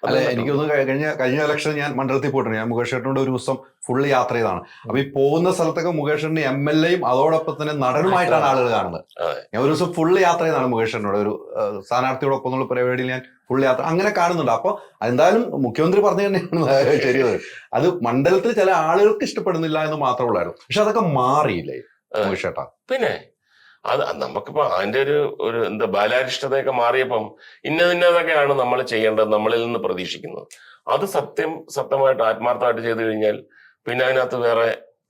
അല്ലെ എനിക്കൊന്ന് കഴിഞ്ഞ ഇലക്ഷൻ ഞാൻ മണ്ഡലത്തിൽ പോയിട്ടുണ്ട്. ഞാൻ മുകേഷ് ചേട്ടനോട് ഒരു ദിവസം ഫുള്ള് യാത്ര ചെയ്താണ്. അപ്പൊ ഈ പോകുന്ന സ്ഥലത്തൊക്കെ മുകേഷ് ചേട്ടന് MLA-യും അതോടൊപ്പം തന്നെ നടനുമായിട്ടാണ് ആളുകൾ കാണുന്നത്. ഞാൻ ഒരു ദിവസം ഫുള്ള് യാത്ര ചെയ്താണ് മുകേഷ് ചേട്ടനോട് ഒരു സ്ഥാനാർത്ഥിയോടൊപ്പം എന്നുള്ള പരിപാടിയിൽ ഞാൻ ഫുൾ യാത്ര അങ്ങനെ കാണുന്നുണ്ട്. അപ്പൊ എന്തായാലും മുഖ്യമന്ത്രി പറഞ്ഞു തന്നെയാണ് ശരിയത്. അത് മണ്ഡലത്തിൽ ചില ആളുകൾക്ക് ഇഷ്ടപ്പെടുന്നില്ല എന്ന് മാത്രമുള്ളായിരുന്നു. പക്ഷെ അതൊക്കെ മാറിയില്ലേ മുകേഷ് ചേട്ടാ? പിന്നെ അത് നമുക്കിപ്പോ അതിന്റെ ഒരു എന്താ ബാലാരിഷ്ടതയൊക്കെ മാറിയപ്പം ഇന്നതൊക്കെയാണ് നമ്മൾ ചെയ്യേണ്ടത്, നമ്മളിൽ നിന്ന് പ്രതീക്ഷിക്കുന്നത്. അത് സത്യമായിട്ട് ആത്മാർത്ഥമായിട്ട് ചെയ്തു കഴിഞ്ഞാൽ പിന്നെ അതിനകത്ത് വേറെ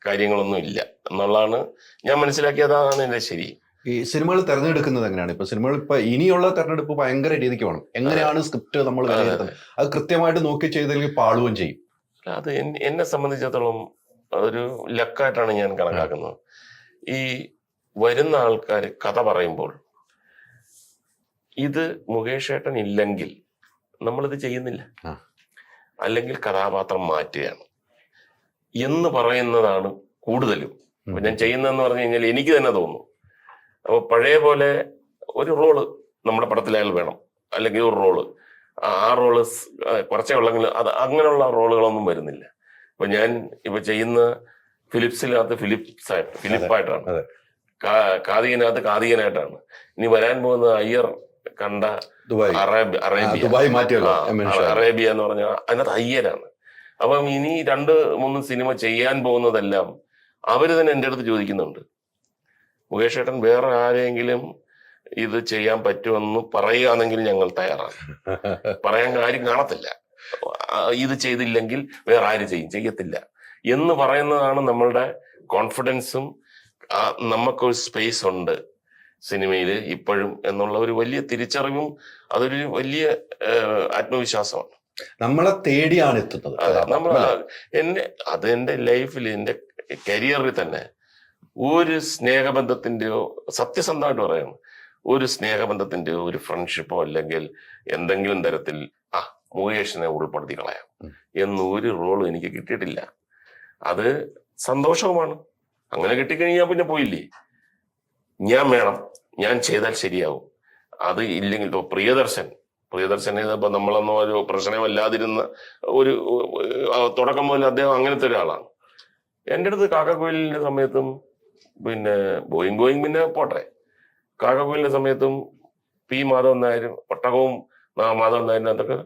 കാര്യങ്ങളൊന്നും ഇല്ല എന്നുള്ളതാണ് ഞാൻ മനസ്സിലാക്കിയതാണ് എന്റെ ശരി. ഈ സിനിമകൾ തെരഞ്ഞെടുക്കുന്നത് എങ്ങനെയാണ്? ഇപ്പൊ സിനിമകൾ ഇപ്പൊ ഇനിയുള്ള തെരഞ്ഞെടുപ്പ് ഭയങ്കര രീതിക്ക് വേണം. എങ്ങനെയാണ് സ്ക്രിപ്റ്റ് നമ്മൾ വിലയിരുത്തുന്നത്? അത് കൃത്യമായിട്ട് നോക്കി ചെയ്തെങ്കിൽ പാളുകയും ചെയ്യും. അത് എന്നെ സംബന്ധിച്ചിടത്തോളം അതൊരു ലക്കായിട്ടാണ് ഞാൻ കണക്കാക്കുന്നത്. ഈ വരുന്ന ആൾക്കാർ കഥ പറയുമ്പോൾ ഇത് മുകേഷ് ഏട്ടൻ ഇല്ലെങ്കിൽ നമ്മളിത് ചെയ്യുന്നില്ല, അല്ലെങ്കിൽ കഥാപാത്രം മാറ്റുകയാണ് എന്ന് പറയുന്നതാണ് കൂടുതലും. അപ്പൊ ഞാൻ ചെയ്യുന്നതെന്ന് പറഞ്ഞു കഴിഞ്ഞാൽ എനിക്ക് തന്നെ തോന്നും. അപ്പൊ പഴയ പോലെ ഒരു റോള് നമ്മുടെ പടത്തിലയാൾ വേണം, അല്ലെങ്കിൽ ഒരു റോള് ആ റോള് കുറച്ചേ ഉള്ളെങ്കിൽ അത് അങ്ങനെയുള്ള റോളുകളൊന്നും വരുന്നില്ല. ഇപ്പൊ ഞാൻ ഇപ്പൊ ചെയ്യുന്ന ഫിലിപ്സിനകത്ത് ഫിലിപ്പായിട്ടാണ്, കാതികനകത്ത് കാതികനായിട്ടാണ്. ഇനി വരാൻ പോകുന്ന അയ്യർ കണ്ട അറേബ്യ എന്ന് പറഞ്ഞാൽ അതിനകത്ത് അയ്യരാണ്. അപ്പം ഇനി 2-3 സിനിമ ചെയ്യാൻ പോകുന്നതെല്ലാം അവര് തന്നെ എൻ്റെ അടുത്ത് ചോദിക്കുന്നുണ്ട്, മുകേഷ് ഏട്ടൻ വേറെ ആരെങ്കിലും ഇത് ചെയ്യാൻ പറ്റുമെന്ന് പറയുകയാണെങ്കിൽ ഞങ്ങൾ തയ്യാറാണ്. പറയാൻ കാര്യം കാണത്തില്ല, ഇത് ചെയ്തില്ലെങ്കിൽ വേറെ ആര് ചെയ്യത്തില്ല എന്ന് പറയുന്നതാണ് നമ്മളുടെ കോൺഫിഡൻസും നമുക്കൊരു സ്പേസ് ഉണ്ട് സിനിമയിൽ ഇപ്പോഴും എന്നുള്ള ഒരു വലിയ തിരിച്ചറിവും അതൊരു വലിയ ആത്മവിശ്വാസമാണ്. നമ്മളെ തേടിയാണ് എത്തുന്നത്. എന്റെ ലൈഫിൽ എന്റെ കരിയറിൽ തന്നെ ഒരു സ്നേഹബന്ധത്തിന്റെയോ, സത്യസന്ധമായിട്ട് പറയണം, ഒരു സ്നേഹബന്ധത്തിന്റെയോ ഒരു ഫ്രണ്ട്ഷിപ്പോ അല്ലെങ്കിൽ എന്തെങ്കിലും തരത്തിൽ മുകേഷിനെ ഉൾപ്പെടുത്തി കളയാം എന്നൊരു റോളും എനിക്ക് കിട്ടിയിട്ടില്ല. അത് സന്തോഷവുമാണ്. അങ്ങനെ കിട്ടിക്കഴിഞ്ഞാൽ പിന്നെ പോയില്ലേ, ഞാൻ വേണം, ഞാൻ ചെയ്താൽ ശരിയാവും. അത് ഇല്ലെങ്കിൽ ഇപ്പൊ പ്രിയദർശൻ ഇപ്പൊ നമ്മളൊന്നും ഒരു പ്രശ്നമല്ലാതിരുന്ന ഒരു തുടക്കം മുതൽ അദ്ദേഹം അങ്ങനത്തെ ഒരാളാണ്. എൻ്റെ അടുത്ത് കാക്കക്കോയിലിന്റെ സമയത്തും പിന്നെ ഗോയിങ് പിന്നെ പോട്ടെ, കാക്കക്കോയിലിന്റെ സമയത്തും പി മാധവൻ നായരും ഒട്ടകവും മാധവൻ നായരും അതൊക്കെ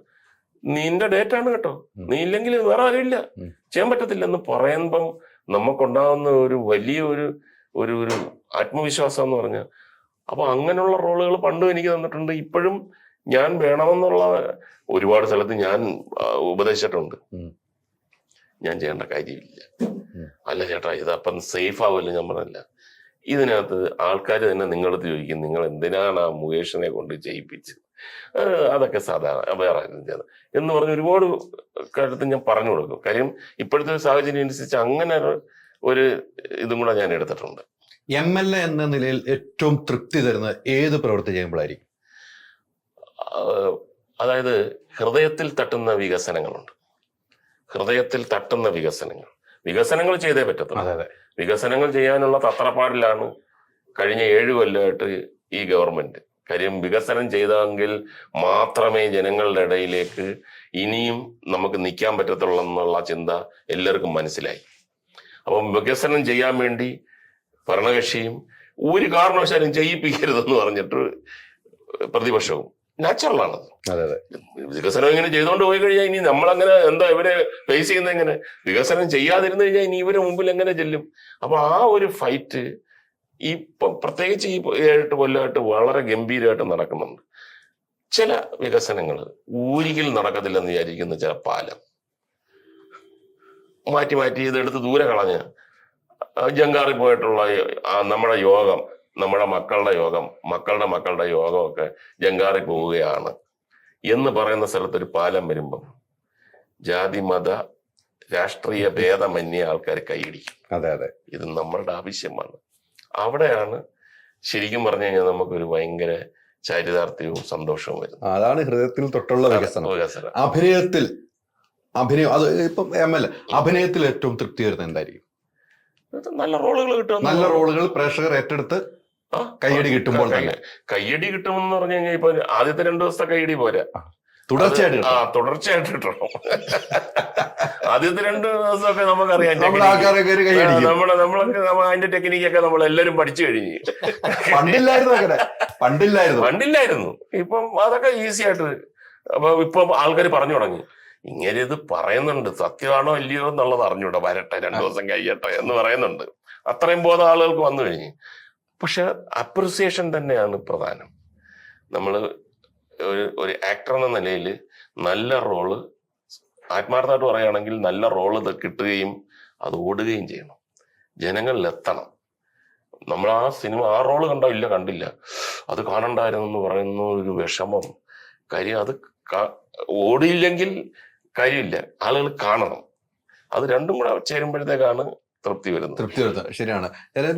നിന്റെ ഡേറ്റാണ് കേട്ടോ, നീ ഇല്ലെങ്കിൽ വേറെ ആരുമില്ല, ചെയ്യാൻ പറ്റത്തില്ല എന്ന് പറയുമ്പം നമുക്കുണ്ടാകുന്ന ഒരു വലിയ ഒരു ആത്മവിശ്വാസം എന്ന് പറഞ്ഞാൽ. അപ്പൊ അങ്ങനെയുള്ള റോളുകൾ പണ്ടും എനിക്ക് തന്നിട്ടുണ്ട്, ഇപ്പോഴും ഞാൻ വേണമെന്നുള്ള ഒരുപാട് സ്ഥലത്ത് ഞാൻ ഉപദേശിച്ചിട്ടുണ്ട്. ഞാൻ ചെയ്യേണ്ട കാര്യമില്ല, അല്ല ചേട്ടാ ഇത് അപ്പം സേഫ് ആവുമല്ലോ. ഞാൻ പറഞ്ഞില്ല, ഇതിനകത്ത് ആൾക്കാർ തന്നെ നിങ്ങളടുത്ത് ചോദിക്കും, നിങ്ങൾ എന്തിനാണ് ആ മുകേഷിനെ കൊണ്ട് ചെയ്യിപ്പിച്ചത്, അതൊക്കെ സാധാരണ വേറെ എന്ന് പറഞ്ഞ് ഒരുപാട് കാര്യത്തിൽ ഞാൻ പറഞ്ഞു കൊടുക്കും. കാര്യം ഇപ്പോഴത്തെ ഒരു സാഹചര്യം അനുസരിച്ച് അങ്ങനെ ഒരു ഇതും കൂടെ ഞാൻ എടുത്തിട്ടുണ്ട്. MLA എന്ന നിലയിൽ ഏറ്റവും തൃപ്തി തരുന്ന ഏത് പ്രവൃത്തി ചെയ്യുമ്പോഴായിരിക്കും? അതായത് ഹൃദയത്തിൽ തട്ടുന്ന വികസനങ്ങളുണ്ട്, ഹൃദയത്തിൽ തട്ടുന്ന വികസനങ്ങൾ ചെയ്തേ പറ്റത്തുള്ളൂ. വികസനങ്ങൾ ചെയ്യാനുള്ള തത്രപ്പാടിലാണ് കഴിഞ്ഞ 7 കൊല്ലമായിട്ട് ഈ ഗവൺമെന്റ്. കാര്യം വികസനം ചെയ്തെങ്കിൽ മാത്രമേ ജനങ്ങളുടെ ഇടയിലേക്ക് ഇനിയും നമുക്ക് നിൽക്കാൻ പറ്റത്തുള്ളൂ എന്നുള്ള ചിന്ത എല്ലാവർക്കും മനസ്സിലായി. അപ്പം വികസനം ചെയ്യാൻ വേണ്ടി ഭരണകക്ഷിയും ഒരു കാരണവശാലും ചെയ്യിപ്പിക്കരുതെന്ന് പറഞ്ഞിട്ട് പ്രതിപക്ഷവും നാച്ചുറലാണ്. വികസനം ഇങ്ങനെ ചെയ്തുകൊണ്ട് പോയി കഴിഞ്ഞാൽ ഇനി നമ്മളങ്ങനെ എന്താ ഇവരെ ഫേസ് ചെയ്യുന്നത്? എങ്ങനെ വികസനം ചെയ്യാതിരുന്നു കഴിഞ്ഞാൽ ഇനി ഇവരെ മുമ്പിൽ എങ്ങനെ ചെല്ലും? അപ്പൊ ആ ഒരു ഫൈറ്റ് ഇപ്പൊ പ്രത്യേകിച്ച് ഈ 7 കൊല്ലമായിട്ട് വളരെ ഗംഭീരമായിട്ട് നടക്കുന്നുണ്ട്. ചില വികസനങ്ങൾ ഒരിക്കലും നടക്കത്തില്ലെന്ന് വിചാരിക്കുന്ന ചില പാലം മാറ്റി ഇതെടുത്ത് ദൂരെ കളഞ്ഞ് ജങ്കാറിൽ പോയിട്ടുള്ള നമ്മുടെ യോഗം, നമ്മുടെ മക്കളുടെ യോഗമൊക്കെ ജങ്കാറിൽ പോവുകയാണ് എന്ന് പറയുന്ന സ്ഥലത്തൊരു പാലം വരുമ്പം ജാതി മത രാഷ്ട്രീയ ഭേദമന്യേ ആൾക്കാർ കൈയിടിക്കും. ഇത് നമ്മളുടെ ആവശ്യമാണ്. അവിടെയാണ് ശരിക്കും പറഞ്ഞു കഴിഞ്ഞാൽ നമുക്കൊരു ഭയങ്കര ചാരിതാർത്ഥ്യവും സന്തോഷവും വരുന്നത്. അതാണ് ഹൃദയത്തിൽ തൊട്ടുള്ള വികസനം. അഭിനയം അത് ഇപ്പം അഭിനയത്തിൽ ഏറ്റവും തൃപ്തി വരുന്നത് എന്തായിരിക്കും? നല്ല റോളുകൾ കിട്ടും, നല്ല റോളുകൾ പ്രേക്ഷകർ ഏറ്റെടുത്ത് കയ്യടി കിട്ടുമ്പോൾ തന്നെ. കയ്യടി കിട്ടുമെന്ന് പറഞ്ഞു കഴിഞ്ഞാൽ ഇപ്പൊ ആദ്യത്തെ 2 ദിവസത്തെ കയ്യടി പോരാ, തുടർച്ചയായിട്ട് തുടർച്ചയായിട്ട് കിട്ടണം. ആദ്യത്തെ 2 ദിവസമൊക്കെ നമുക്കറിയാം, നമ്മളൊക്കെ അതിന്റെ ടെക്നിക്കൊക്കെ നമ്മൾ എല്ലാരും പഠിച്ചു കഴിഞ്ഞു. പണ്ടില്ലായിരുന്നു. ഇപ്പം അതൊക്കെ ഈസി ആയിട്ട്. അപ്പൊ ഇപ്പൊ ആൾക്കാർ പറഞ്ഞു തുടങ്ങി, ഇങ്ങനെ ഇത് പറയുന്നുണ്ട്, സത്യമാണോ ഇല്ലയോ എന്നുള്ളത് അറിഞ്ഞൂടാ, വരട്ടെ 2 ദിവസം കഴിയട്ടെ എന്ന് പറയുന്നുണ്ട്. അത്രയും ബോധം ആളുകൾക്ക് വന്നു കഴിഞ്ഞു. പക്ഷെ അപ്രിസിയേഷൻ തന്നെയാണ് പ്രധാനം. നമ്മൾ ഒരു ആക്ടർ എന്ന നിലയിൽ നല്ല റോള്, ആത്മാർത്ഥമായിട്ട് പറയുകയാണെങ്കിൽ നല്ല റോള് കിട്ടുകയും അത് ഓടുകയും ചെയ്യണം, ജനങ്ങളിൽ എത്തണം. നമ്മൾ ആ സിനിമ ആ റോള് കണ്ടോ ഇല്ല കണ്ടില്ല, അത് കാണണ്ടായിരുന്നു എന്ന് പറയുന്ന ഒരു വിഷമം. കാര്യം അത് ഓടിയില്ലെങ്കിൽ കാര്യമില്ല, ആളുകൾ കാണണം. അത് രണ്ടും കൂടെ ചേരുമ്പോഴത്തേക്കാണ് തൃപ്തി വരുന്നത്. ശരിയാണ്.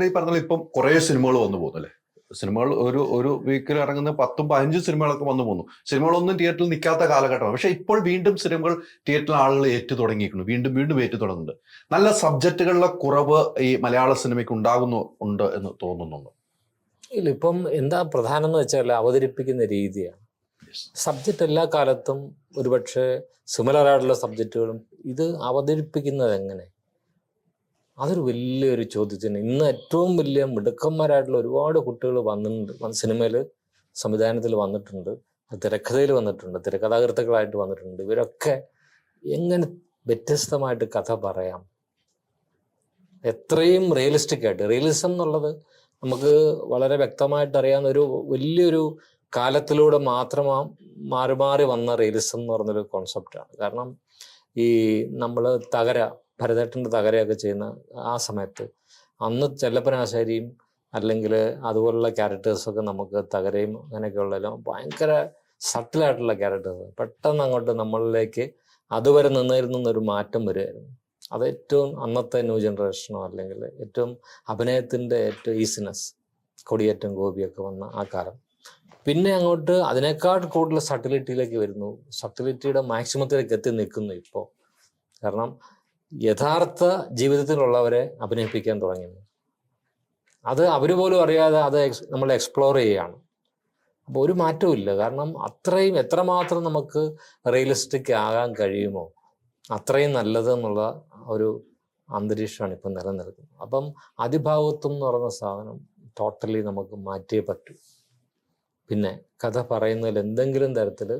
ഈ പറഞ്ഞ ഇപ്പം കുറെ സിനിമകൾ വന്നു പോകുന്നു അല്ലെ. സിനിമകൾ ഒരു വീക്കിൽ ഇറങ്ങുന്ന 10-15 സിനിമകളൊക്കെ വന്നു പോകുന്നു. സിനിമകളൊന്നും തിയേറ്ററിൽ നിൽക്കാത്ത കാലഘട്ടമാണ്. പക്ഷെ ഇപ്പോൾ വീണ്ടും സിനിമകൾ തിയേറ്ററിൽ ആളുകൾ ഏറ്റു തുടങ്ങിയിരിക്കുന്നു, വീണ്ടും ഏറ്റു തുടങ്ങുന്നുണ്ട്. നല്ല സബ്ജക്റ്റുകളുടെ കുറവ് ഈ മലയാള സിനിമയ്ക്ക് ഉണ്ട് എന്ന് തോന്നുന്നുണ്ട്. ഇല്ല, ഇപ്പം എന്താ പ്രധാനം എന്ന് വെച്ചാൽ അവതരിപ്പിക്കുന്ന രീതിയാണ്. സബ്ജക്റ്റ് എല്ലാ കാലത്തും ഒരുപക്ഷെ സിമിലറായിട്ടുള്ള സബ്ജക്റ്റുകളും ഇത് അവതരിപ്പിക്കുന്നത് എങ്ങനെ, അതൊരു വലിയൊരു ചോദ്യത്തിന്. ഇന്ന് ഏറ്റവും വലിയ മിടുക്കന്മാരായിട്ടുള്ള ഒരുപാട് കുട്ടികൾ വന്നിട്ടുണ്ട്, സിനിമയിൽ സംവിധാനത്തിൽ വന്നിട്ടുണ്ട്, തിരക്കഥയിൽ വന്നിട്ടുണ്ട്, തിരക്കഥാകൃത്തുക്കളായിട്ട് വന്നിട്ടുണ്ട്. ഇവരൊക്കെ എങ്ങനെ വ്യത്യസ്തമായിട്ട് കഥ പറയാം, എത്രയും റിയലിസ്റ്റിക് ആയിട്ട്. റിയലിസം എന്നുള്ളത് നമുക്ക് വളരെ വ്യക്തമായിട്ട് അറിയാവുന്ന ഒരു വലിയൊരു കാലത്തിലൂടെ മാത്രം മാറി വന്ന റിയലിസം എന്ന് പറഞ്ഞൊരു കോൺസെപ്റ്റാണ്. കാരണം ഈ നമ്മൾ ഭരതേട്ടൻ്റെ തകരയൊക്കെ ചെയ്യുന്ന ആ സമയത്ത് അന്ന് ചെല്ലപ്പനാശാരിയും അല്ലെങ്കിൽ അതുപോലുള്ള ക്യാരക്ടേഴ്സൊക്കെ നമുക്ക് തകരയും അങ്ങനെയൊക്കെയുള്ളതെല്ലാം ഭയങ്കര സട്ടിലായിട്ടുള്ള ക്യാരക്ടേഴ്സ് പെട്ടെന്ന് അങ്ങോട്ട് നമ്മളിലേക്ക് അതുവരെ നിന്നിരുന്നൊരു മാറ്റം വരുമായിരുന്നു. അത് ഏറ്റവും അന്നത്തെ ന്യൂ ജനറേഷനോ അല്ലെങ്കിൽ ഏറ്റവും അഭിനയത്തിൻ്റെ ഏറ്റവും ഈസിനെസ്, കൊടിയേറ്റം ഗോപിയൊക്കെ വന്ന ആ കാലം. പിന്നെ അങ്ങോട്ട് അതിനേക്കാൾ കൂടുതൽ സട്ടിലിറ്റിയിലേക്ക് വരുന്നു, സട്ടിലിറ്റിയുടെ മാക്സിമത്തിലേക്ക് എത്തി നിൽക്കുന്നു ഇപ്പോൾ. കാരണം യഥാർത്ഥ ജീവിതത്തിലുള്ളവരെ അഭിനയിപ്പിക്കാൻ തുടങ്ങി. അത് അവർ പോലും അറിയാതെ അത് നമ്മൾ എക്സ്പ്ലോർ ചെയ്യുകയാണ്. അപ്പോൾ ഒരു മാറ്റവും ഇല്ല. കാരണം അത്രയും എത്രമാത്രം നമുക്ക് റിയലിസ്റ്റിക് ആകാൻ കഴിയുമോ അത്രയും നല്ലത് എന്നുള്ള ഒരു അന്തരീക്ഷമാണ് ഇപ്പം നിലനിൽക്കുന്നത്. അപ്പം അതിഭാവത്വം എന്ന് പറയുന്ന സാധനം ടോട്ടലി നമുക്ക് മാറ്റിയേ പറ്റൂ. പിന്നെ കഥ പറയുന്നതിൽ എന്തെങ്കിലും തരത്തിൽ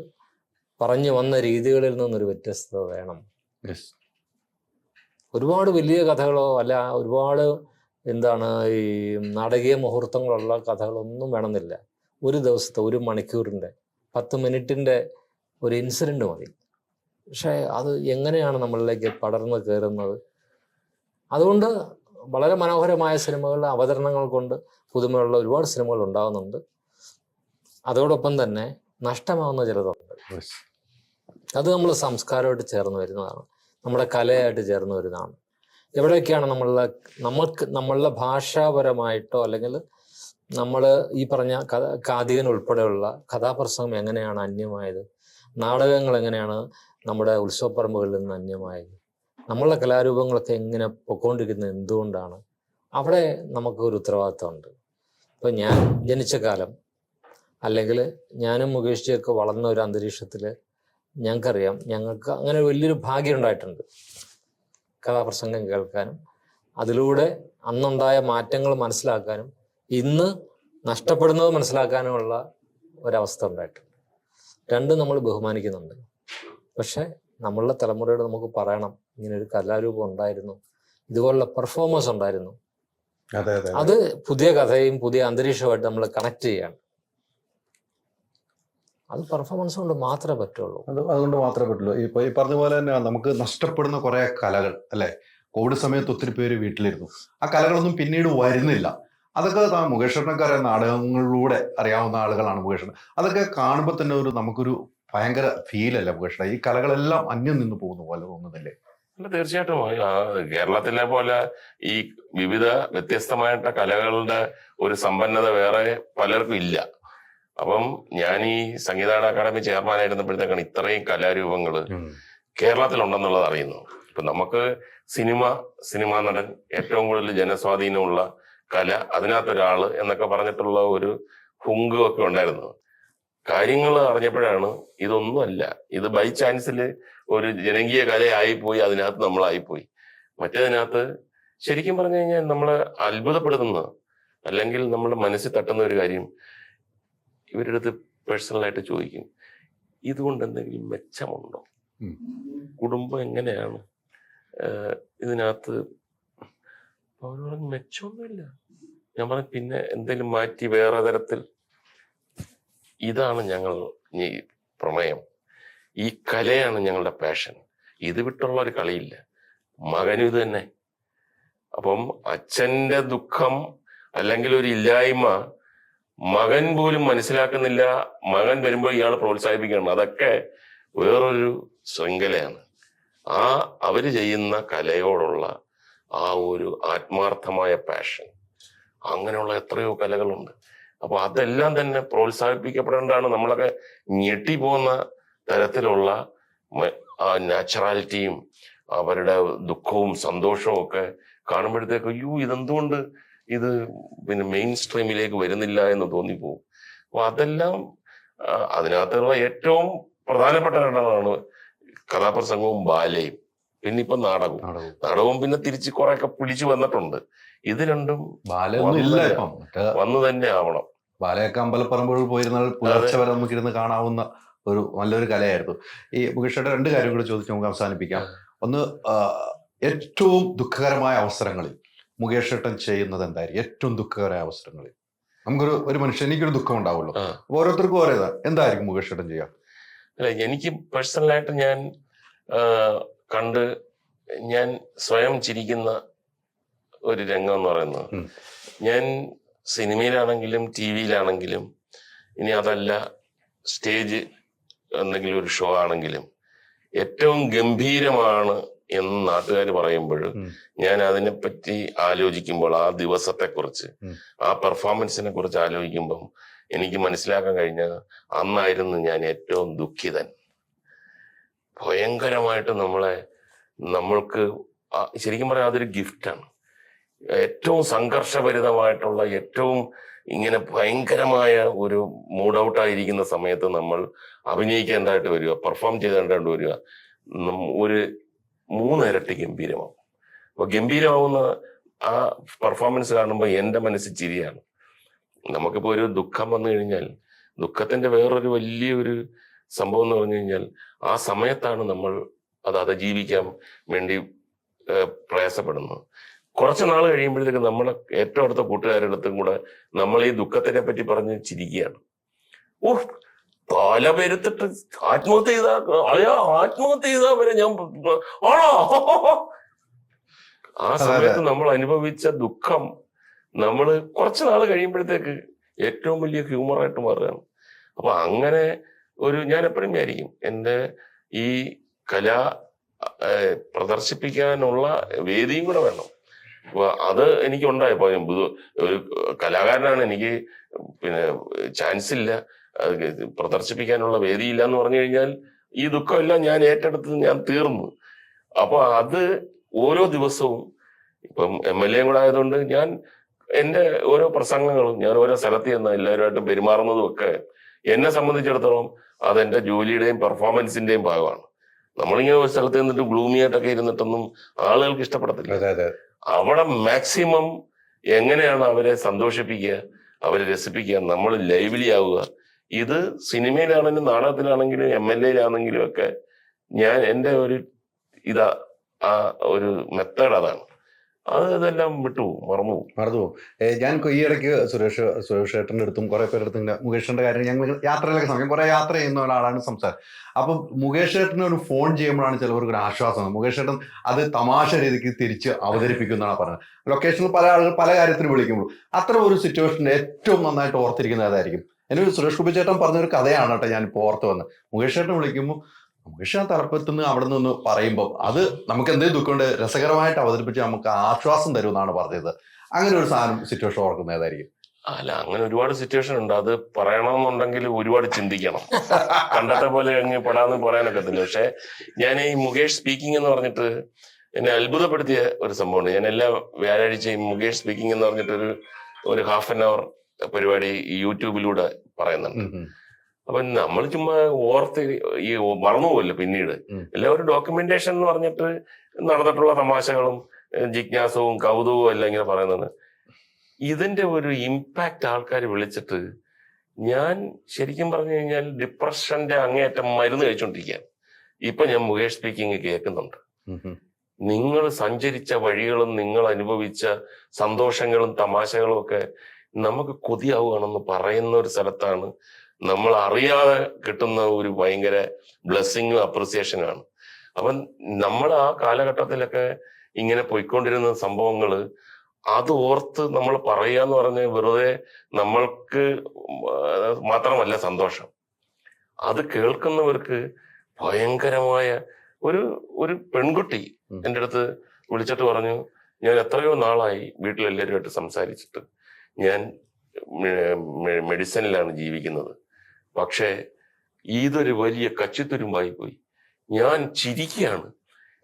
പറഞ്ഞു വന്ന രീതികളിൽ നിന്നൊരു വ്യത്യസ്തത വേണം. ഒരുപാട് വലിയ കഥകളോ അല്ല ഒരുപാട് ഈ നാടകീയ മുഹൂർത്തങ്ങളുള്ള കഥകളൊന്നും വേണമെന്നില്ല. ഒരു ദിവസത്തെ 1 മണിക്കൂറിൻ്റെ 10 മിനിറ്റിൻ്റെ ഒരു ഇൻസിഡൻറ്റ് മതി. പക്ഷേ അത് എങ്ങനെയാണ് നമ്മളിലേക്ക് പടർന്ന് കയറുന്നത്. അതുകൊണ്ട് വളരെ മനോഹരമായ സിനിമകളുടെ അവതരണങ്ങൾ കൊണ്ട് പുതുമയുള്ള ഒരുപാട് സിനിമകൾ ഉണ്ടാകുന്നുണ്ട്. അതോടൊപ്പം തന്നെ നഷ്ടമാകുന്ന ചിലതുണ്ട്. അത് നമ്മൾ സംസ്കാരമായിട്ട് ചേർന്ന് വരുന്നതാണ്, നമ്മുടെ കലയായിട്ട് ചേർന്ന് വരുന്നതാണ്. എവിടെയൊക്കെയാണ് നമ്മളുടെ ഭാഷാപരമായിട്ടോ അല്ലെങ്കിൽ നമ്മൾ ഈ പറഞ്ഞ കാതികൻ ഉൾപ്പെടെയുള്ള കഥാപ്രസംഗം എങ്ങനെയാണ് അന്യമായത്, നാടകങ്ങൾ എങ്ങനെയാണ് നമ്മുടെ ഉത്സവപ്പറമ്പുകളിൽ നിന്ന് അന്യമായത്, നമ്മളുടെ കലാരൂപങ്ങളൊക്കെ എങ്ങനെ പൊക്കോണ്ടിരിക്കുന്നത് എന്തുകൊണ്ടാണ്, അവിടെ നമുക്കൊരു ഉത്തരവാദിത്തമുണ്ട്. ഇപ്പം ഞാൻ ജനിച്ച കാലം അല്ലെങ്കിൽ ഞാനും മുകേഷ്ജിയൊക്കെ വളർന്ന ഒരു അന്തരീക്ഷത്തിൽ ഞങ്ങൾക്കറിയാം, ഞങ്ങൾക്ക് അങ്ങനെ വലിയൊരു ഭാഗ്യം ഉണ്ടായിട്ടുണ്ട് കഥാപ്രസംഗം കേൾക്കാനും അതിലൂടെ അന്നുണ്ടായ മാറ്റങ്ങൾ മനസ്സിലാക്കാനും ഇന്ന് നഷ്ടപ്പെടുന്നത് മനസ്സിലാക്കാനുമുള്ള ഒരവസ്ഥ ഉണ്ടായിട്ടുണ്ട്. രണ്ടും നമ്മൾ ബഹുമാനിക്കുന്നുണ്ട്. പക്ഷെ നമ്മളുടെ തലമുറയോട് നമുക്ക് പറയണം, ഇങ്ങനൊരു കലാരൂപം ഉണ്ടായിരുന്നു, ഇതുപോലുള്ള പെർഫോമൻസ് ഉണ്ടായിരുന്നു. അത് പുതിയ കഥയും പുതിയ അന്തരീക്ഷമായിട്ട് നമ്മൾ കണക്ട് ചെയ്യാണ്. അത് പെർഫോമൻസ് കൊണ്ട് മാത്രമേ പറ്റുള്ളൂ. അതുകൊണ്ട് മാത്രമേ പറ്റുള്ളൂ. ഇപ്പൊ ഈ പറഞ്ഞ പോലെ തന്നെ നമുക്ക് നഷ്ടപ്പെടുന്ന കുറെ കലകൾ അല്ലെ. കോവിഡ് സമയത്ത് ഒത്തിരി പേര് വീട്ടിലിരുന്നു, ആ കലകളൊന്നും പിന്നീട് വരുന്നില്ല. അതൊക്കെ മുകേഷേട്ടനൊക്കെ അറിയാം, നാടകങ്ങളിലൂടെ അറിയാവുന്ന ആളുകളാണ് മുകേഷേട്ടൻ. അതൊക്കെ കാണുമ്പോൾ തന്നെ നമുക്കൊരു ഭയങ്കര ഫീൽ അല്ല മുകേഷേട്ടൻ, ഈ കലകളെല്ലാം അന്യം നിന്ന് പോകുന്ന പോലെ തോന്നുന്നില്ലേ? അല്ല, തീർച്ചയായിട്ടും. കേരളത്തിലെ പോലെ ഈ വിവിധ വ്യത്യസ്തമായിട്ട് കലകളുടെ ഒരു സമ്പന്നത വേറെ പലർക്കും ഇല്ല. അപ്പം ഞാൻ ഈ സംഗീത അക്കാദമി ചെയർമാനായിരുന്നപ്പോഴത്തേക്കാണ് ഇത്രയും കലാരൂപങ്ങൾ കേരളത്തിലുണ്ടെന്നുള്ളത് അറിയുന്നു. ഇപ്പൊ നമുക്ക് സിനിമാ നടൻ, ഏറ്റവും കൂടുതൽ ജനസ്വാധീനമുള്ള കല, അതിനകത്തൊരാള് എന്നൊക്കെ പറഞ്ഞിട്ടുള്ള ഒരു ഹുങ്കും ഒക്കെ ഉണ്ടായിരുന്നു. കാര്യങ്ങൾ അറിഞ്ഞപ്പോഴാണ് ഇതൊന്നുമല്ല, ഇത് ബൈ ചാൻസിൽ ഒരു ജനകീയ കലയായിപ്പോയി, അതിനകത്ത് നമ്മളായിപ്പോയി. മറ്റേതിനകത്ത് ശരിക്കും പറഞ്ഞു കഴിഞ്ഞാൽ നമ്മളെ അത്ഭുതപ്പെടുത്തുന്ന അല്ലെങ്കിൽ നമ്മുടെ മനസ്സിൽ തട്ടുന്ന ഒരു കാര്യം, ഇവരുടെ അടുത്ത് പേഴ്സണലായിട്ട് ചോദിക്കും, ഇതുകൊണ്ട് എന്തെങ്കിലും മെച്ചമുണ്ടോ, കുടുംബം എങ്ങനെയാണ്, ഇതിനകത്ത് അവർ പറഞ്ഞു മെച്ചമൊന്നുമില്ല. ഞാൻ പറഞ്ഞു പിന്നെ എന്തെങ്കിലും മാറ്റി വേറെ തരത്തിൽ. ഇതാണ് ഞങ്ങൾ ഈ പ്രമേയം, ഈ കലയാണ് ഞങ്ങളുടെ പാഷൻ, ഇത് വിട്ടുള്ള ഒരു കളിയില്ല. മകനും ഇത് തന്നെ. അപ്പം അച്ഛന്റെ ദുഃഖം അല്ലെങ്കിൽ ഒരു ഇല്ലായ്മ മകൻ പോലും മനസ്സിലാക്കുന്നില്ല. മകൻ വരുമ്പോൾ ഇയാൾ പ്രോത്സാഹിപ്പിക്കണം. അതൊക്കെ വേറൊരു ശൃംഖലയാണ്. അവര് ചെയ്യുന്ന കലയോടുള്ള ആ ഒരു ആത്മാർത്ഥമായ പാഷൻ, അങ്ങനെയുള്ള എത്രയോ കലകളുണ്ട്. അപ്പൊ അതെല്ലാം തന്നെ പ്രോത്സാഹിപ്പിക്കപ്പെടേണ്ടതാണ്. നമ്മളൊക്കെ ഞെട്ടിപ്പോകുന്ന തരത്തിലുള്ള ആ നാച്ചുറാലിറ്റിയും അവരുടെ ദുഃഖവും സന്തോഷവും ഒക്കെ കാണുമ്പോഴത്തേക്ക് അയ്യോ ഇതെന്തുകൊണ്ട് ഇത് പിന്നെ മെയിൻ സ്ട്രീമിലേക്ക് വരുന്നില്ല എന്ന് തോന്നിപ്പോവും. അപ്പൊ അതെല്ലാം അതിനകത്തുള്ള ഏറ്റവും പ്രധാനപ്പെട്ട രണ്ടെണ്ണമാണ് കഥാപ്രസംഗവും ബാലയും, പിന്നെ ഇപ്പൊ നാടകവും പിന്നെ തിരിച്ച് കുറെയൊക്കെ പിടിച്ചു വന്നിട്ടുണ്ട്. ഇത് രണ്ടും വന്നു തന്നെ ആവണം. ബാലയൊക്കെ അമ്പലപ്പറമ്പുകളിൽ പോയിരുന്നാൽ പുലർച്ചെ വരെ നമുക്കിരുന്ന് കാണാവുന്ന ഒരു നല്ലൊരു കലയായിരുന്നു. ഈ മുകേഷയുടെ 2 കാര്യം കൂടെ ചോദിച്ച് നമുക്ക് അവസാനിപ്പിക്കാം. ഒന്ന്, ഏറ്റവും ദുഃഖകരമായ അവസരങ്ങളിൽ മുകേഷ് ഏട്ടൻ ചെയ്യുന്നത് എന്തായിരിക്കും? ഏറ്റവും ദുഃഖകരമായ അവസരങ്ങളിൽ നമുക്കൊരു മനുഷ്യൻ, എനിക്കൊരു ദുഃഖം ഉണ്ടാവുമല്ലോ, ഓരോരുത്തർക്കും ഓരോ എന്തായിരിക്കും മുകേഷ് ഏട്ടൻ ചെയ്യാം? അല്ല, എനിക്ക് പേഴ്സണലായിട്ട് ഞാൻ ഞാൻ സ്വയം ചിരിക്കുന്ന ഒരു രംഗം എന്ന് പറയുന്നത്, ഞാൻ സിനിമയിലാണെങ്കിലും ടി വിയിലാണെങ്കിലും, ഇനി അതല്ല സ്റ്റേജ് എന്തെങ്കിലും ഒരു ഷോ ആണെങ്കിലും, ഏറ്റവും ഗംഭീരമാണ് എന്ന് നാട്ടുകാർ പറയുമ്പോൾ ഞാൻ അതിനെപ്പറ്റി ആലോചിക്കുമ്പോൾ, ആ ദിവസത്തെക്കുറിച്ച്, ആ പെർഫോമൻസിനെ കുറിച്ച് ആലോചിക്കുമ്പം എനിക്ക് മനസ്സിലാക്കാൻ കഴിഞ്ഞ അന്നായിരുന്നു ഞാൻ ഏറ്റവും ദുഃഖിതൻ. ഭയങ്കരമായിട്ട് നമ്മൾക്ക് ശരിക്കും പറയാം അതൊരു ഗിഫ്റ്റാണ്. ഏറ്റവും സംഘർഷഭരിതമായിട്ടുള്ള, ഏറ്റവും ഇങ്ങനെ ഭയങ്കരമായ ഒരു മൂഡ് ഔട്ടായിരിക്കുന്ന സമയത്ത് നമ്മൾ അഭിനയിക്കേണ്ടതായിട്ട് വരിക, പെർഫോം ചെയ്തേണ്ടതായിട്ട് വരിക, ഒരു 3 ഇരട്ടി ഗംഭീരമാവും. അപ്പൊ ഗംഭീരമാവുന്ന ആ പെർഫോമൻസ് കാണുമ്പോൾ എൻ്റെ മനസ്സിൽ ചിരിയാണ്. നമുക്കിപ്പോ ഒരു ദുഃഖം വന്നു കഴിഞ്ഞാൽ, ദുഃഖത്തിന്റെ വേറൊരു വലിയൊരു സംഭവം എന്ന് പറഞ്ഞു കഴിഞ്ഞാൽ, ആ സമയത്താണ് നമ്മൾ അത് അതിജീവിക്കാൻ വേണ്ടി പ്രയാസപ്പെടുന്നത്. കുറച്ച് നാൾ കഴിയുമ്പോഴത്തേക്ക് നമ്മളെ ഏറ്റവും അടുത്ത കൂട്ടുകാരുടെ അടുത്തും കൂടെ നമ്മൾ ഈ ദുഃഖത്തിനെ പറ്റി പറഞ്ഞ് ചിരിക്കുകയാണ്. തല പെരുത്തിട്ട് ആത്മഹത്യ ചെയ്താ വരെ ഞാൻ ആണോ. ആ സമയത്ത് നമ്മൾ അനുഭവിച്ച ദുഃഖം നമ്മൾ കുറച്ച് നാൾ കഴിയുമ്പോഴത്തേക്ക് ഏറ്റവും വലിയ ഹ്യൂമറായിട്ട് മാറുകയാണ്. അപ്പൊ അങ്ങനെ ഞാൻ എപ്പോഴും വിചാരിക്കും, എൻ്റെ ഈ കല പ്രദർശിപ്പിക്കാനുള്ള വേദിയും കൂടെ വേണം. അപ്പൊ അത് എനിക്ക് ഉണ്ടായപ്പോ, ഒരു കലാകാരനാണ്, എനിക്ക് പിന്നെ ചാൻസ് ഇല്ല, പ്രദർശിപ്പിക്കാനുള്ള വേദിയില്ല എന്ന് പറഞ്ഞു കഴിഞ്ഞാൽ ഈ ദുഃഖമെല്ലാം ഞാൻ ഏറ്റെടുത്ത് ഞാൻ തീർന്നു. അപ്പൊ അത് ഓരോ ദിവസവും, ഇപ്പം MLA കൂടെ ആയതുകൊണ്ട് ഞാൻ എൻ്റെ ഓരോ പ്രസംഗങ്ങളും, ഞാൻ ഓരോ സ്ഥലത്ത് ചെന്ന എല്ലാവരുമായിട്ടും പെരുമാറുന്നതും ഒക്കെ എന്നെ സംബന്ധിച്ചിടത്തോളം അതെന്റെ ജോലിയുടെയും പെർഫോമൻസിന്റെയും ഭാഗമാണ്. നമ്മളിങ്ങനെ ഒരു സ്ഥലത്ത് നിന്നിട്ട് ഗ്ലൂമി ആയിട്ടൊക്കെ ഇരുന്നിട്ടൊന്നും ആളുകൾക്ക് ഇഷ്ടപ്പെടത്തില്ല. അവിടെ മാക്സിമം എങ്ങനെയാണ് അവരെ സന്തോഷിപ്പിക്കുക, അവരെ രസിപ്പിക്കുക, നമ്മൾ ലൈവ്ലി ആവുക. ഇത് സിനിമയിലാണെങ്കിലും നാടകത്തിലാണെങ്കിലും MLAയിലാണെങ്കിലും ഒക്കെ ഞാൻ എൻ്റെ ഒരു ആ ഒരു മെത്തേഡ് അതാണ്. ഇതെല്ലാം മറന്നുപോകും. ഞാൻ ഈ ഇടയ്ക്ക് സുരേഷ് ഏട്ടൻ്റെ അടുത്തും കുറെ പേരുടെ അടുത്തും മുകേഷിന്റെ കാര്യം, ഞങ്ങൾ യാത്രയിലൊക്കെ സമയം കുറെ യാത്ര ചെയ്യുന്ന ഒരാളാണ് സംസാരം. അപ്പം മുകേഷ് ഏട്ടന് ഒരു ഫോൺ ചെയ്യുമ്പോഴാണ് ചിലവർക്ക് ഒരു ആശ്വാസം. മുകേഷ് ഏട്ടൻ അത് തമാശ രീതിക്ക് തിരിച്ച് അവതരിപ്പിക്കുന്നതാണ് പറഞ്ഞത്. ലൊക്കേഷനിൽ പല ആളുകൾ പല കാര്യത്തിന് വിളിക്കുമ്പോൾ അത്ര ഒരു സിറ്റുവേഷൻ ഏറ്റവും നന്നായിട്ട് ഓർത്തിരിക്കുന്നത് ഏതായിരിക്കും? എന്നൊരു സുരേഷ് ഗോപി ചേട്ടൻ പറഞ്ഞൊരു കഥയാണ് കേട്ടോ ഞാൻ ഇപ്പോൾ ഓർത്ത് വന്നത്. മുകേഷ് ഏട്ടൻ വിളിക്കുമ്പോൾ മുകേഷ് ആ തലപ്പത്തുനിന്ന് അവിടെ നിന്ന് പറയുമ്പോൾ അത് നമുക്ക് എന്തെങ്കിലും ദുഃഖമുണ്ട് രസകരമായിട്ട് അവതരിപ്പിച്ച് നമുക്ക് ആശ്വാസം തരുമെന്നാണ് പറഞ്ഞത്. അങ്ങനെ ഒരു സിറ്റുവേഷൻ ഓർക്കുന്നത് ഏതായിരിക്കും? അല്ല, അങ്ങനെ ഒരുപാട് സിറ്റുവേഷൻ ഉണ്ട്. അത് പറയണമെന്നുണ്ടെങ്കിൽ ഒരുപാട് ചിന്തിക്കണം. കണ്ടത്തെ പോലെ അങ്ങ് പെടാന്ന് പറയാനൊക്കത്തില്ല. പക്ഷെ ഞാൻ ഈ മുകേഷ് സ്പീക്കിംഗ് എന്ന് പറഞ്ഞിട്ട് എന്നെ അത്ഭുതപ്പെടുത്തിയ ഒരു സംഭവമുണ്ട്. ഞാൻ എല്ലാ വ്യാഴാഴ്ചയും മുകേഷ് സ്പീക്കിംഗ് എന്ന് പറഞ്ഞിട്ട് ഒരു 1/2 hour പരിപാടി യൂട്യൂബിലൂടെ പറയുന്നുണ്ട്. അപ്പൊ നമ്മൾ ചുമ്മാ ഓർത്ത് ഈ മറന്നുപോകല്ലോ പിന്നീട്. എല്ലാവരും ഡോക്യുമെന്റേഷൻ എന്ന് പറഞ്ഞിട്ട് നടന്നിട്ടുള്ള തമാശകളും ജിജ്ഞാസവും കൗതുകവും എല്ലാം ഇങ്ങനെ പറയുന്നത്. ഇതിന്റെ ഒരു ഇമ്പാക്റ്റ് ആൾക്കാർ വിളിച്ചിട്ട്, ഞാൻ ശരിക്കും പറഞ്ഞു കഴിഞ്ഞാൽ ഡിപ്രഷന്റെ അങ്ങേയറ്റം മരുന്ന് കഴിച്ചോണ്ടിരിക്കുകയാണ്. ഇപ്പൊ ഞാൻ മുകേഷ് സ്പീക്കിംഗ് കേൾക്കുന്നുണ്ട്. നിങ്ങൾ സഞ്ചരിച്ച വഴികളും നിങ്ങൾ അനുഭവിച്ച സന്തോഷങ്ങളും തമാശകളും ഒക്കെ നമുക്ക് കൊതിയാവുകയാണെന്ന് പറയുന്ന ഒരു സ്ഥലത്താണ് നമ്മൾ അറിയാതെ കിട്ടുന്ന ഒരു ഭയങ്കര ബ്ലെസ്സിങ്ങും അപ്രിസിയേഷനാണ്. അപ്പം നമ്മൾ ആ കാലഘട്ടത്തിലൊക്കെ ഇങ്ങനെ പോയിക്കൊണ്ടിരുന്ന സംഭവങ്ങള് അത് ഓർത്ത് നമ്മൾ പറയാന്ന് പറഞ്ഞ് വെറുതെ നമ്മൾക്ക് മാത്രമല്ല സന്തോഷം, അത് കേൾക്കുന്നവർക്ക് ഭയങ്കരമായ ഒരു പെൺകുട്ടി എൻ്റെ അടുത്ത് വിളിച്ചിട്ട് പറഞ്ഞു, ഞാൻ എത്രയോ നാളായി വീട്ടിലെല്ലാവരുമായിട്ട് സംസാരിച്ചിട്ട് ഞാൻ മെഡിസിനിലാണ് ജീവിക്കുന്നത്, പക്ഷേ ഇതൊരു വലിയ കച്ചിത്തുരുമ്പായി പോയി, ഞാൻ ചിരിക്കുകയാണ്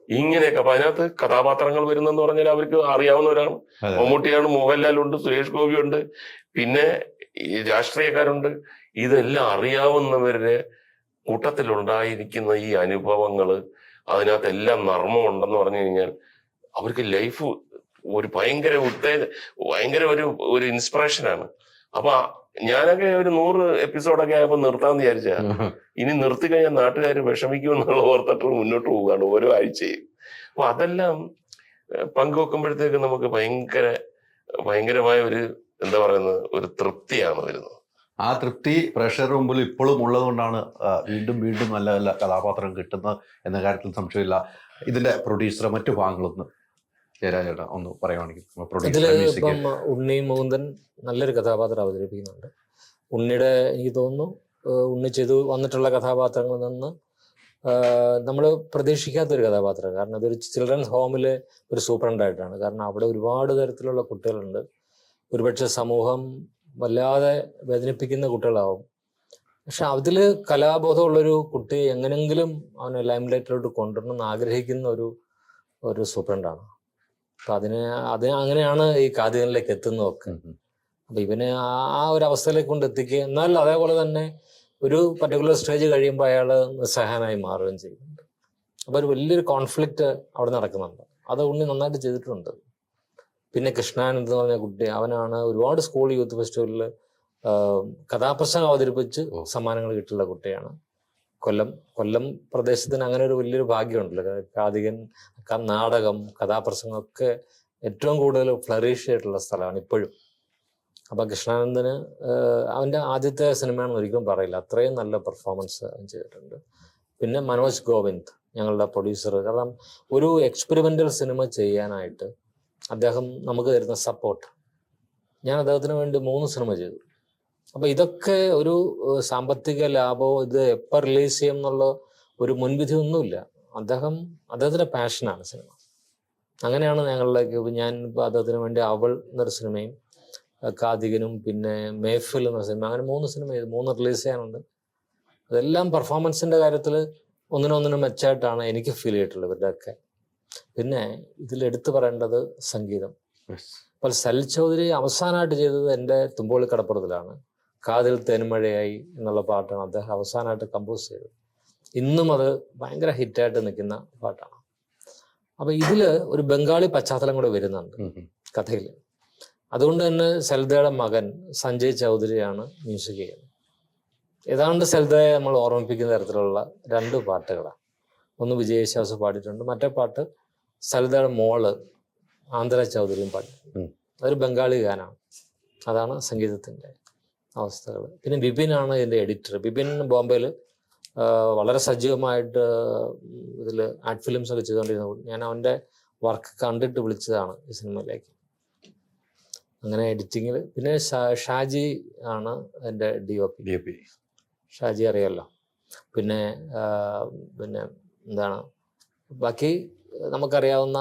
ഇങ്ങനെയൊക്കെ. അപ്പൊ അതിനകത്ത് കഥാപാത്രങ്ങൾ വരുന്നെന്ന് പറഞ്ഞാൽ അവർക്ക് അറിയാവുന്നവരാണ്. മമ്മൂട്ടിയാണ്, മോഹൻലാലുണ്ട്, സുരേഷ് ഗോപിയുണ്ട്, പിന്നെ ഈ രാഷ്ട്രീയക്കാരുണ്ട്. ഇതെല്ലാം അറിയാവുന്നവരുടെ കൂട്ടത്തിലുണ്ടായിരിക്കുന്ന ഈ അനുഭവങ്ങള്, അതിനകത്ത് എല്ലാം നർമ്മം ഉണ്ടെന്ന് പറഞ്ഞു കഴിഞ്ഞാൽ അവർക്ക് ലൈഫ് ഒരു ഭയങ്കര ഭയങ്കര ഒരു ഇൻസ്പിറേഷനാണ്. അപ്പൊ ഞാനൊക്കെ ഒരു 100 എപ്പിസോഡൊക്കെ ആയപ്പോ നിർത്താന്ന് വിചാരിച്ചാ, ഇനി നിർത്തി കഴിഞ്ഞാൽ നാട്ടുകാർ വിഷമിക്കുമെന്നുള്ള ഓർത്തിട്ട് മുന്നോട്ട് പോവുകയാണ് ഓരോ ആഴ്ചയും. അപ്പൊ അതെല്ലാം പങ്കുവെക്കുമ്പോഴത്തേക്ക് നമുക്ക് ഭയങ്കരമായ ഒരു എന്താ പറയുന്നത് ഒരു തൃപ്തിയാണ് വരുന്നത്. ആ തൃപ്തി പ്രേക്ഷകരുടെ മുമ്പിൽ ഇപ്പോഴും ഉള്ളത് കൊണ്ടാണ് വീണ്ടും വീണ്ടും നല്ല നല്ല കഥാപാത്രം കിട്ടുന്നത് എന്ന കാര്യത്തിൽ സംശയമില്ല. ഇതിന്റെ പ്രൊഡ്യൂസർ മറ്റു ഭാഗങ്ങളൊന്ന് ജയരാജേട്ടാ ഒന്ന് പറയുവാണെങ്കിൽ. ഇതില് ഇപ്പം ഉണ്ണി മുകുന്ദൻ നല്ലൊരു കഥാപാത്രം അവതരിപ്പിക്കുന്നുണ്ട്. ഉണ്ണിയുടെ എനിക്ക് തോന്നുന്നു ഉണ്ണി ചെയ്തു വന്നിട്ടുള്ള കഥാപാത്രങ്ങളിൽ നിന്ന് നമ്മൾ പ്രതീക്ഷിക്കാത്തൊരു കഥാപാത്രം. കാരണം അതൊരു ചിൽഡ്രൻസ് ഹോമിലെ ഒരു സൂപ്രണ്ടായിട്ടാണ്. കാരണം അവിടെ ഒരുപാട് തരത്തിലുള്ള കുട്ടികളുണ്ട്. ഒരുപക്ഷെ സമൂഹം വല്ലാതെ വേദനിപ്പിക്കുന്ന കുട്ടികളാവും. പക്ഷെ അതിൽ കലാബോധമുള്ളൊരു കുട്ടിയെ എങ്ങനെങ്കിലും അവനെ ലൈംലൈറ്റിലോട്ട് കൊണ്ടുവരണമെന്ന് ആഗ്രഹിക്കുന്ന ഒരു സൂപ്രണ്ടാണ്. അപ്പൊ അങ്ങനെയാണ് ഈ കാതികനിലേക്ക് എത്തുന്നതൊക്കെ. അപ്പൊ ഇവനെ ആ ഒരു അവസ്ഥയിലേക്ക് കൊണ്ട് എത്തിക്കുക, എന്നാൽ അതേപോലെ തന്നെ ഒരു പർട്ടിക്കുലർ സ്റ്റേജ് കഴിയുമ്പോൾ അയാൾ നിസ്സഹായനായി മാറുകയും ചെയ്യുന്നുണ്ട്. അപ്പൊ ഒരു വലിയൊരു കോൺഫ്ലിക്റ്റ് അവിടെ നടക്കുന്നുണ്ട്. അത് ഉണ്ണി നന്നായിട്ട് ചെയ്തിട്ടുണ്ട്. പിന്നെ കൃഷ്ണാനന്ദ് എന്ന് പറഞ്ഞ കുട്ടി, അവനാണ് ഒരുപാട് സ്കൂൾ യൂത്ത് ഫെസ്റ്റിവലിൽ കഥാപ്രസംഗം അവതരിപ്പിച്ച് സമ്മാനങ്ങൾ കിട്ടിയുള്ള കുട്ടിയാണ്. കൊല്ലം പ്രദേശത്തിന് അങ്ങനെ ഒരു വലിയൊരു ഭാഗ്യമുണ്ടല്ലോ. കാതികൻ, നാടകം, കഥാപ്രസംഗം ഒക്കെ ഏറ്റവും കൂടുതൽ ഫ്ലറിഷ് ചെയ്തിട്ടുള്ള സ്ഥലമാണ് ഇപ്പോഴും. അപ്പൊ കൃഷ്ണാനന്ദന് അവന്റെ ആദ്യത്തെ സിനിമയാണെന്ന് ഒരിക്കലും പറയില്ല, അത്രയും നല്ല പെർഫോമൻസ് ചെയ്തിട്ടുണ്ട്. പിന്നെ മനോജ് ഗോവിന്ദ് ഞങ്ങളുടെ പ്രൊഡ്യൂസർ, കാരണം ഒരു എക്സ്പെരിമെന്റൽ സിനിമ ചെയ്യാനായിട്ട് അദ്ദേഹം നമുക്ക് തരുന്ന സപ്പോർട്ട്. ഞാൻ അദ്ദേഹത്തിന് വേണ്ടി 3 സിനിമ ചെയ്തു. അപ്പൊ ഇതൊക്കെ ഒരു സാമ്പത്തിക ലാഭമോ ഇത് എപ്പോൾ റിലീസ് ചെയ്യും എന്നുള്ള ഒരു മുൻവിധി ഒന്നുമില്ല. അദ്ദേഹത്തിന്റെ പാഷനാണ് സിനിമ. അങ്ങനെയാണ് ഞങ്ങളിലേക്ക് ഞാൻ ഇപ്പൊ അദ്ദേഹത്തിന് വേണ്ടി അവൾ എന്നൊരു സിനിമയും കാതികനും പിന്നെ മേഫിൽ എന്ന സിനിമ, അങ്ങനെ 3 സിനിമ ചെയ്തു. 3 റിലീസ് ചെയ്യാനുണ്ട്. അതെല്ലാം പെർഫോമൻസിന്റെ കാര്യത്തിൽ ഒന്നിനൊന്നിനും മെച്ചമായിട്ടാണ് എനിക്ക് ഫീൽ ചെയ്തിട്ടുള്ളത് ഇവരുടെയൊക്കെ. പിന്നെ ഇതിൽ എടുത്തു പറയേണ്ടത് സംഗീതം. അപ്പോൾ സലിൽ ചൗധരി അവസാനമായിട്ട് ചെയ്തത് എൻ്റെ തുമ്പോളി കടപ്പുറത്തിലാണ്. കാതിൽ തേന്മഴയായി എന്നുള്ള പാട്ടാണ് അദ്ദേഹം അവസാനമായിട്ട് കമ്പോസ് ചെയ്തത്. ഇന്നും അത് ഭയങ്കര ഹിറ്റായിട്ട് നിൽക്കുന്ന പാട്ടാണ്. അപ്പൊ ഇതില് ഒരു ബംഗാളി പശ്ചാത്തലം കൂടെ വരുന്നുണ്ട് കഥയിൽ. അതുകൊണ്ട് തന്നെ സൽദയുടെ മകൻ സഞ്ജയ് ചൗധരിയാണ് മ്യൂസിക് ചെയ്യുന്നത്. ഏതാണ്ട് സൽദയെ നമ്മൾ ഓർമ്മിപ്പിക്കുന്ന തരത്തിലുള്ള 2 പാട്ടുകളാണ്. ഒന്ന് വിജയ് യേശുദാസ് പാടിയിട്ടുണ്ട്, മറ്റേ പാട്ട് സൽദയുടെ മോള് ആന്ധ്ര ചൗധരിയും പാടിയിട്ടുണ്ട്. അതൊരു ബംഗാളി ഗാനാണ്. അതാണ് സംഗീതത്തിന്റെ അവസ്ഥകൾ. പിന്നെ ബിപിനാണ് ഇതിന്റെ എഡിറ്റർ. ബിപിൻ ബോംബെയിൽ വളരെ സജീവമായിട്ട് ഇതിൽ ആർട്ട് ഫിലിംസ് ഒക്കെ ചെയ്തുകൊണ്ടിരുന്നത്. ഞാൻ അവൻ്റെ വർക്ക് കണ്ടിട്ട് വിളിച്ചതാണ് ഈ സിനിമയിലേക്ക്. അങ്ങനെ എഡിറ്റിങ്ങിൽ പിന്നെ ഷാജി ആണ് എൻ്റെ DOP. ഷാജി അറിയാമല്ലോ. പിന്നെ എന്താണ് ബാക്കി നമുക്കറിയാവുന്ന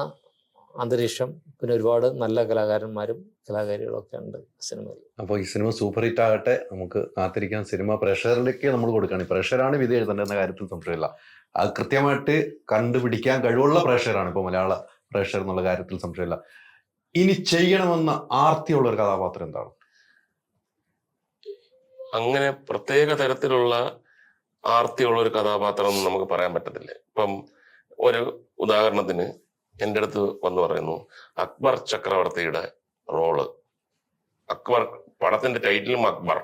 അന്തരീക്ഷം, പിന്നെ ഒരുപാട് നല്ല കലാകാരന്മാരും കലാകാരികളും ഒക്കെ ഉണ്ട് സിനിമയിൽ. അപ്പോൾ ഈ സിനിമ സൂപ്പർ ഹിറ്റ് ആകട്ടെ, നമുക്ക് കാത്തിരിക്കാൻ. സിനിമ പ്രേക്ഷകരിലേക്ക് നമ്മൾ കൊടുക്കുകയാണ്. പ്രേക്ഷകരാണ് വിധി എഴുതേണ്ടതെന്ന കാര്യത്തിൽ സംശയമില്ല. അത് കൃത്യമായിട്ട് കണ്ടുപിടിക്കാൻ കഴിവുള്ള പ്രേക്ഷകരാണ് ഇപ്പോൾ മലയാള പ്രേക്ഷകർ എന്നുള്ള കാര്യത്തിൽ സംശയമില്ല. ഇനി ചെയ്യണമെന്ന ആർത്തിയുള്ള ഒരു കഥാപാത്രം എന്താണ്? അങ്ങനെ പ്രത്യേക തരത്തിലുള്ള ആർത്തിയുള്ള ഒരു കഥാപാത്രം ഒന്നും നമുക്ക് പറയാൻ പറ്റത്തില്ല. ഇപ്പം ഒരു ഉദാഹരണത്തിന് എൻ്റെ അടുത്ത് വന്ന് പറയുന്നു, അക്ബർ ചക്രവർത്തിയുടെ റോള്, അക്ബർ പടത്തിന്റെ ടൈറ്റിലും അക്ബർ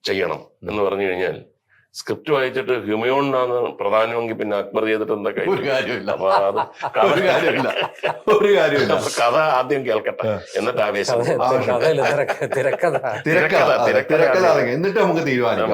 ചെയ്യണം എന്ന് പറഞ്ഞു കഴിഞ്ഞാൽ സ്ക്രിപ്റ്റ് വായിച്ചിട്ട് ഹ്യൂമയോണിനാണ് പ്രധാനമെങ്കിൽ പിന്നെ അക്ബർ ചെയ്തിട്ട് എന്താ ഒരു കാര്യമില്ല. അപ്പൊ അത് ഒരു കാര്യമില്ല, ഒരു കാര്യമില്ല. അപ്പൊ കഥ ആദ്യം കേൾക്കട്ടെ, എന്നിട്ട് ആവേശം. കഥയില് തിരക്കഥ തിരക്കഥ എന്നിട്ട് നമുക്ക് തീരുമാനിക്കാം.